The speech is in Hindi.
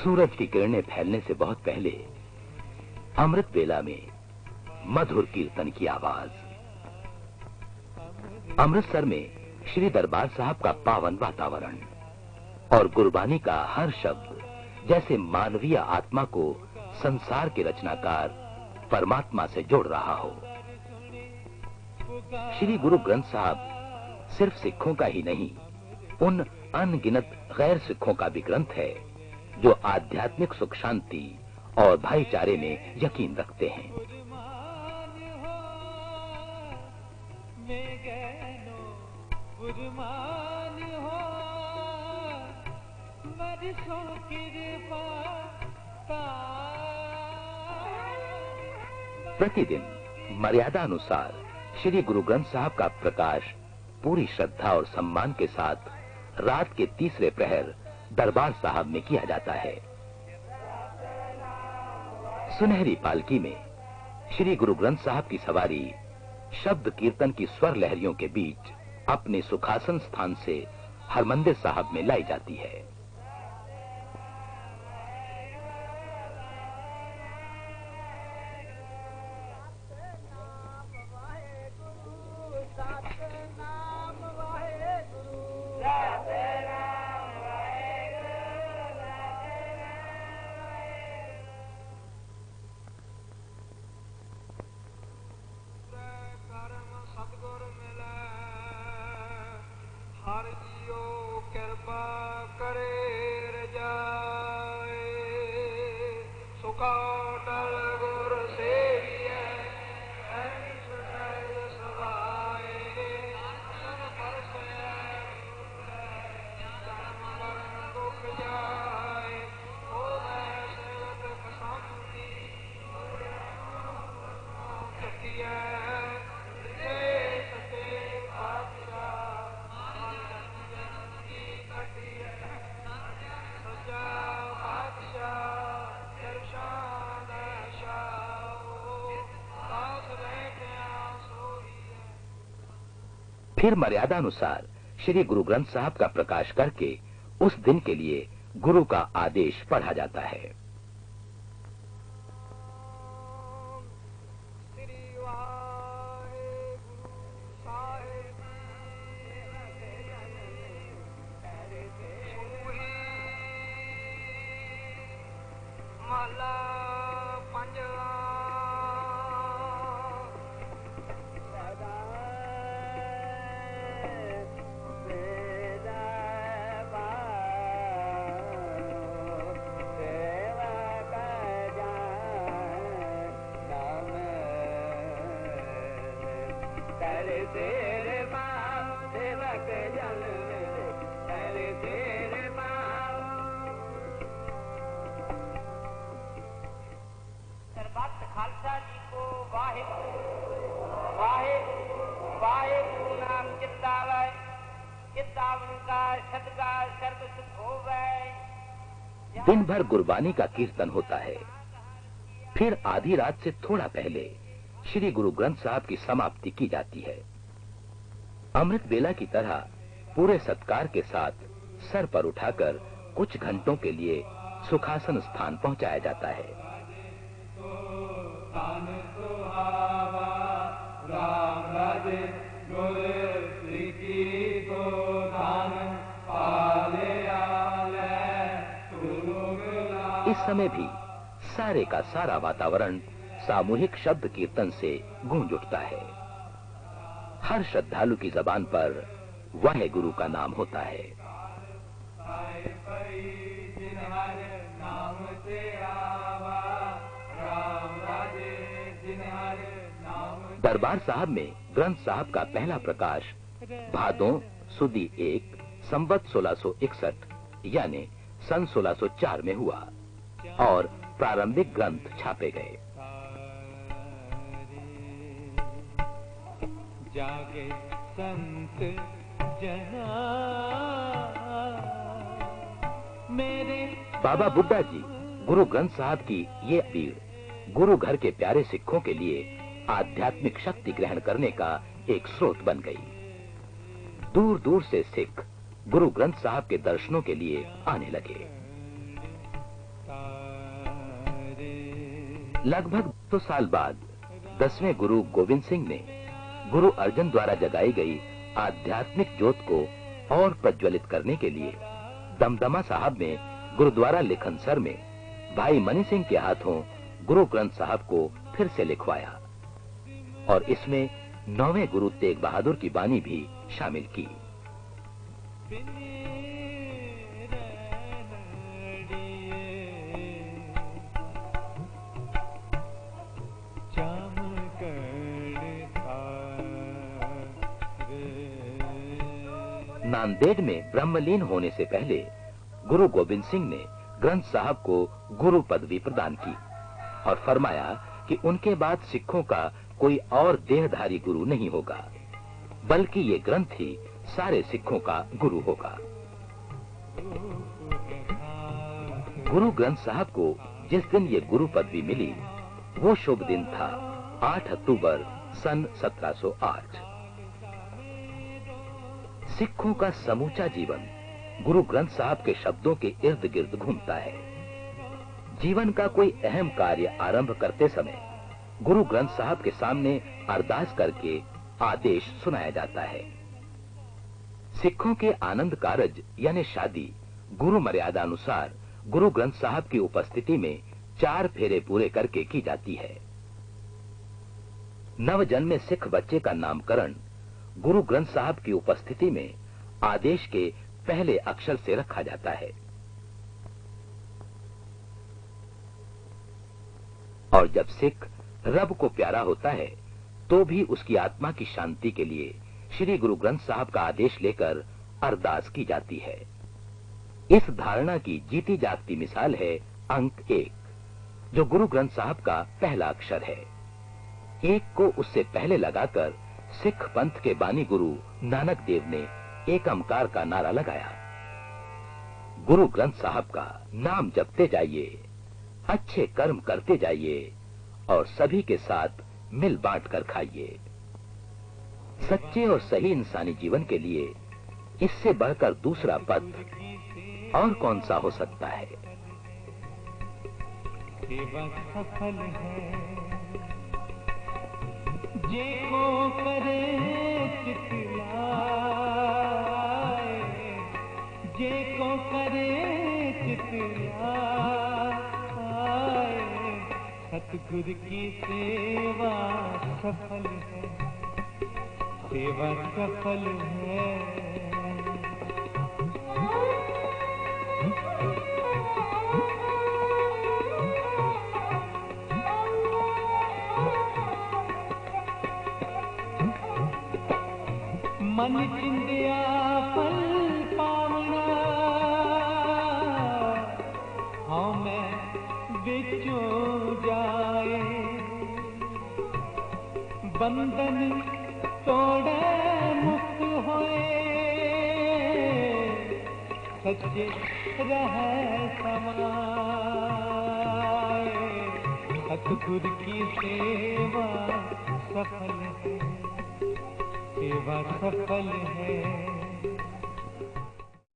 सूरज की किरणें फैलने से बहुत पहले अमृत बेला में मधुर कीर्तन की आवाज। अमृतसर में श्री दरबार साहब का पावन वातावरण और गुरबानी का हर शब्द जैसे मानवीय आत्मा को संसार के रचनाकार परमात्मा से जोड़ रहा हो। श्री गुरु ग्रंथ साहब सिर्फ सिखों का ही नहीं, उन अनगिनत गैर सिखों का भी ग्रंथ है जो आध्यात्मिक सुख शांति और भाईचारे में यकीन रखते हैं। प्रतिदिन मर्यादा अनुसार श्री गुरु ग्रंथ साहब का प्रकाश पूरी श्रद्धा और सम्मान के साथ रात के तीसरे प्रहर दरबार साहब में किया जाता है। सुनहरी पालकी में श्री गुरु ग्रंथ साहब की सवारी शब्द कीर्तन की स्वर लहरियों के बीच अपने सुखासन स्थान से हरमंदिर साहब में लाई जाती है। फिर मर्यादा अनुसार श्री गुरु ग्रंथ साहब का प्रकाश करके उस दिन के लिए गुरु का आदेश पढ़ा जाता है। दिन भर गुरबानी का कीर्तन होता है। फिर आधी रात से थोड़ा पहले श्री गुरु ग्रंथ साहब की समाप्ति की जाती है। अमृत बेला की तरह पूरे सत्कार के साथ सर पर उठाकर कुछ घंटों के लिए सुखासन स्थान पहुंचाया जाता है। इस समय भी सारे का सारा वातावरण सामूहिक शब्द कीर्तन से गूंज उठता है। हर श्रद्धालु की जबान पर वाहे गुरु का नाम होता है। दरबार साहब में ग्रंथ साहब का पहला प्रकाश भादों सुदी 1 संवत 1661 यानी सन 1604 में हुआ और प्रारंभिक ग्रंथ छापे गए। जागे संत जना मेरे। बाबा बुड्ढा जी गुरु ग्रंथ साहब की ये अपील गुरु घर के प्यारे सिखों के लिए आध्यात्मिक शक्ति ग्रहण करने का एक स्रोत बन गई। दूर दूर से सिख गुरु ग्रंथ साहब के दर्शनों के लिए आने लगे। लगभग 2 साल बाद 10वें गुरु गोविंद सिंह ने गुरु अर्जन द्वारा जगाई गई आध्यात्मिक ज्योत को और प्रज्वलित करने के लिए दमदमा साहब में गुरुद्वारा लिखनसर में भाई मनी सिंह के हाथों गुरु ग्रंथ साहब को फिर से लिखवाया और इसमें 9वें गुरु तेग बहादुर की बानी भी शामिल की। नांदेड़ में ब्रह्मलीन होने से पहले गुरु गोविंद सिंह ने ग्रंथ साहब को गुरु पदवी प्रदान की और फरमाया कि उनके बाद सिखों का कोई और देहधारी गुरु नहीं होगा, बल्कि ये ग्रंथ ही सारे सिखों का गुरु होगा। गुरु ग्रंथ साहब को जिस दिन ये गुरु पदवी मिली वो शुभ दिन था 8 अक्टूबर सन 1708। सिखों का समूचा जीवन गुरु ग्रंथ साहब के शब्दों के इर्द गिर्द घूमता है। जीवन का कोई अहम कार्य आरंभ करते समय गुरु ग्रंथ साहब के सामने अरदास करके आदेश सुनाया जाता है। सिखों के आनंद कारज यानी शादी गुरु मर्यादा अनुसार गुरु ग्रंथ साहब की उपस्थिति में 4 फेरे पूरे करके की जाती है। नवजन्मे सिख बच्चे का नामकरण गुरु ग्रंथ साहब की उपस्थिति में आदेश के पहले अक्षर से रखा जाता है और जब सिख रब को प्यारा होता है तो भी उसकी आत्मा की शांति के लिए श्री गुरु ग्रंथ साहब का आदेश लेकर अरदास की जाती है। इस धारणा की जीती जागती मिसाल है अंक 1 जो गुरु ग्रंथ साहब का पहला अक्षर है। 1 को उससे पहले लगाकर सिख पंथ के बानी गुरु नानक देव ने एकमकार का नारा लगाया। गुरु ग्रंथ साहब का नाम जपते जाइए, अच्छे कर्म करते जाइए और सभी के साथ मिल बांट कर खाइए। सच्चे और सही इंसानी जीवन के लिए इससे बढ़कर दूसरा पथ और कौन सा हो सकता है। सेवा सफल है जेको करे चितलाए, जेको करे चितलाए, सतगुरु की सेवा सफल है, सेवा सफल है। मन चिंदिया फल पावना हमें बिचो जाए, बंधन तोड़े मुक्त होए, सच्चे रहे समाए, सतगुरु की सेवा सफल है, सेवा सफल है।